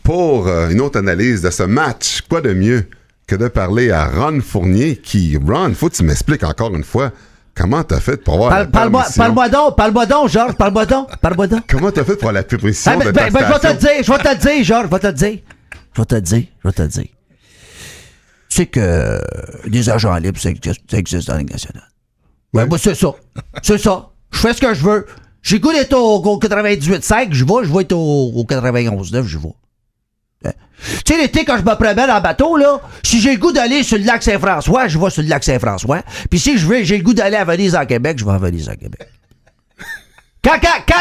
pour une autre analyse de ce match. Quoi de mieux que de parler à Ron Fournier qui... Ron, faut que tu m'expliques encore une fois comment t'as fait pour avoir la permission. Parle-moi donc, Georges, parle-moi donc. Comment t'as fait pour avoir la permission de ta je vais te le dire, je vais te le dire, Georges, je vais te le dire. Tu sais que des agents libres, ça existe dans la Ligue nationale. Ouais, moi, c'est ça. Je fais ce que je veux. J'ai goût d'être au 98.5, je vais être au 91.9, je vais. Tu sais, l'été, quand je me promène en bateau, là, si j'ai le goût d'aller sur le lac Saint-François, je vais sur le lac Saint-François. Puis si j'ai le goût d'aller à Venise en Québec, je vais à Venise en Québec. Quand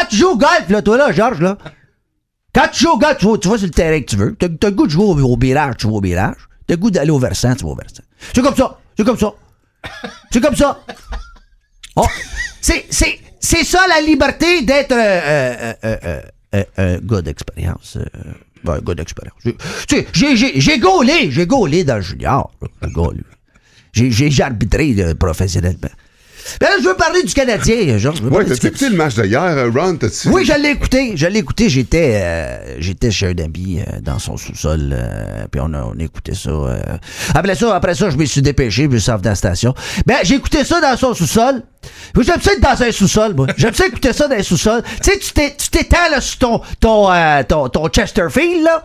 tu joues au golf, là, toi, là, Georges, là, quand tu joues au golf, tu vas sur le terrain que tu veux. T'as le goût de jouer au birage, tu vas au birage. T'as le goût d'aller au versant, tu vas au versant. C'est comme ça. Oh, c'est ça la liberté d'être un gars d'expérience. Un gars d'expérience. J'ai gaulé dans le junior. J'ai arbitré professionnellement. Ben là, je veux parler du Canadien, Georges. Oui, t'as écouté le match d'hier, Ron? Oui, je l'ai écouté. J'étais chez un ami dans son sous-sol, puis on écoutait ça. Après ça, je me suis dépêché, je me suis envenu à la station. Ben, j'ai écouté ça dans son sous-sol. J'aime ça être dans un sous-sol, moi. J'aime ça écouter ça dans un sous-sol. Tu sais, tu t'étends là, sur ton Chesterfield, là.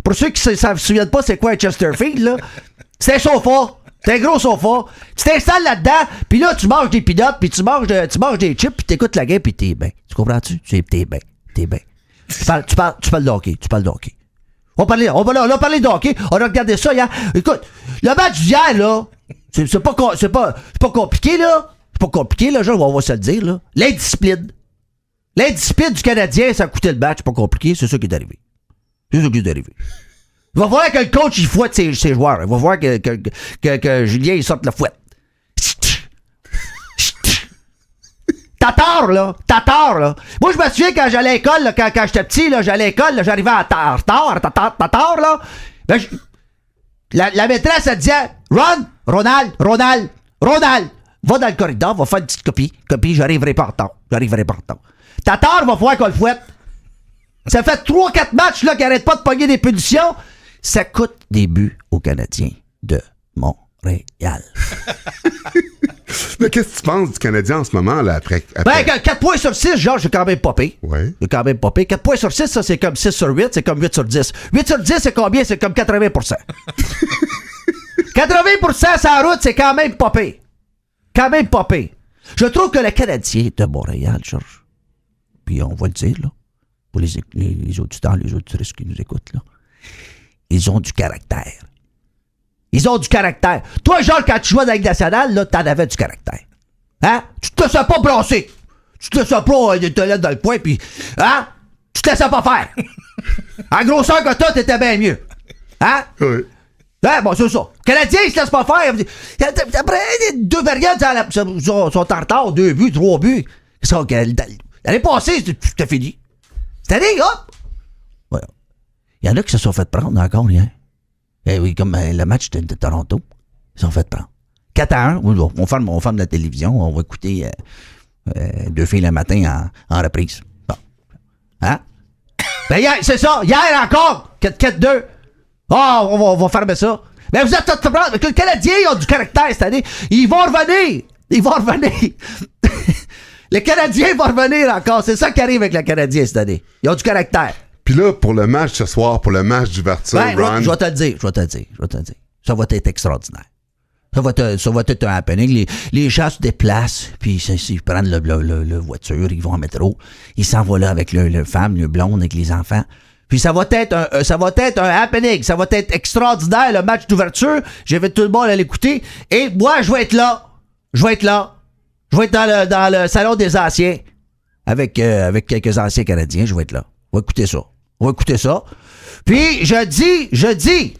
Pour ceux qui ne se souviennent pas c'est quoi un Chesterfield, là, c'est un sofa. C'est un gros sofa. Tu t'installes là-dedans, puis là, tu manges des peanuts, puis tu manges des chips, puis t'écoutes la game, puis t'es bien. Tu comprends-tu? T'es bien. Tu parles de hockey. On a parlé de hockey. On a regardé ça hier. Écoute, le match d'hier, là, c'est pas compliqué, là. C'est pas compliqué, là, genre, on va se le dire, là. L'indiscipline du Canadien, ça a coûté le match. C'est pas compliqué, c'est ça qui est arrivé. Il va falloir que le coach, il fouette ses joueurs. Il va falloir que Julien, il sorte la fouette. T'as tort, là. Moi, je me souviens quand j'allais à l'école, là, quand j'étais petit, là, j'allais à l'école, là, j'arrivais en retard, là. Ben, la maîtresse, elle disait, Ronald, va dans le corridor, va faire une petite copie, j'arriverai pas en retard. T'as tort, il va falloir qu'on le fouette. Ça fait 3-4 matchs, là, qui arrêtent pas de pogner des punitions. Ça coûte des buts aux Canadiens de Montréal. Mais qu'est-ce que tu penses du Canadien en ce moment, là, après? Ben, 4 points sur 6, genre, j'ai quand même popé. Ouais. 4 points sur 6, ça, c'est comme 6 sur 8, c'est comme 8 sur 10. 8 sur 10, c'est combien? C'est comme 80%. 80% sur la route, c'est quand même popé. Je trouve que le Canadien de Montréal, Georges, puis on va le dire, là, pour les auditeurs, les auditrices qui nous écoutent, là, ils ont du caractère. Toi, Georges, quand tu jouais dans la Ligue nationale, là, t'en avais du caractère. Hein? Tu te laissais pas brasser. Tu te laissais pas te laisser dans le poing, puis, hein? Tu te laissais pas faire. En grosseur que toi, t'étais bien mieux. Hein? Oui. Ouais, bon, c'est ça. Canadiens, ils se laissent pas faire. Après 2 périodes, ils sont en retard, 2 buts, 3 buts. L'année passée, c'était fini. Cette année, hop! Voilà. Il y en a qui se sont fait prendre encore hier. Eh oui, comme le match de Toronto. Ils se sont fait prendre. 4-1. On ferme la télévision. On va écouter 2 filles le matin en reprise. Bon. Hein? Ben hier, c'est ça. Hier encore. 4-2. On va fermer ça. Mais vous êtes tous prendre. Le Canadien, ils ont du caractère cette année. Ils vont revenir. Les Canadiens vont revenir encore. C'est ça qui arrive avec les Canadiens cette année. Ils ont du caractère. Puis là, pour le match ce soir, pour le match d'ouverture, Ron... Je vais te le dire. Ça va être extraordinaire. Ça va être un happening. Les gens se déplacent, puis ils prennent le voiture, ils vont en métro. Ils s'en vont là avec le femme, le blonde, avec les enfants. Puis ça va être un happening. Ça va être extraordinaire, le match d'ouverture. J'invite tout le monde à l'écouter. Et moi, je vais être là. Je vais être dans le salon des anciens. Avec quelques anciens Canadiens. Je vais être là. On va écouter ça. Puis, je dis,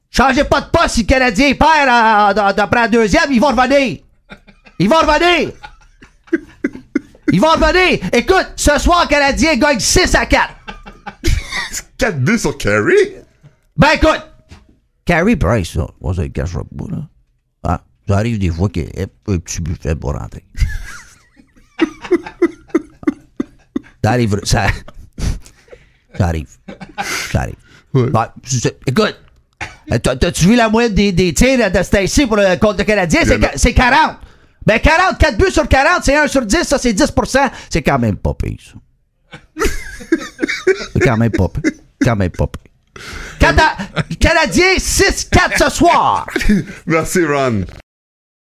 changez pas de poste si le Canadien perd après la deuxième, ils vont revenir. Écoute, ce soir, le Canadien gagne 6-4. 4 buts sur Carey? Ben, écoute, Carey Price, là, on se le cachera pas, là. Ah, ça arrive des fois qu'il y a un petit but fait pour rentrer. Ça arrive, ça... Ça arrive. Ouais. Écoute, t'as-tu vu la moyenne des tirs de Stacey pour le contre le Canadien? C'est 40. Ben 40, 4 buts sur 40, c'est 1 sur 10, ça c'est 10%. C'est quand même pas pire, ça. C'est quand même pas pire. Canadien 6-4 ce soir. Merci, Ron.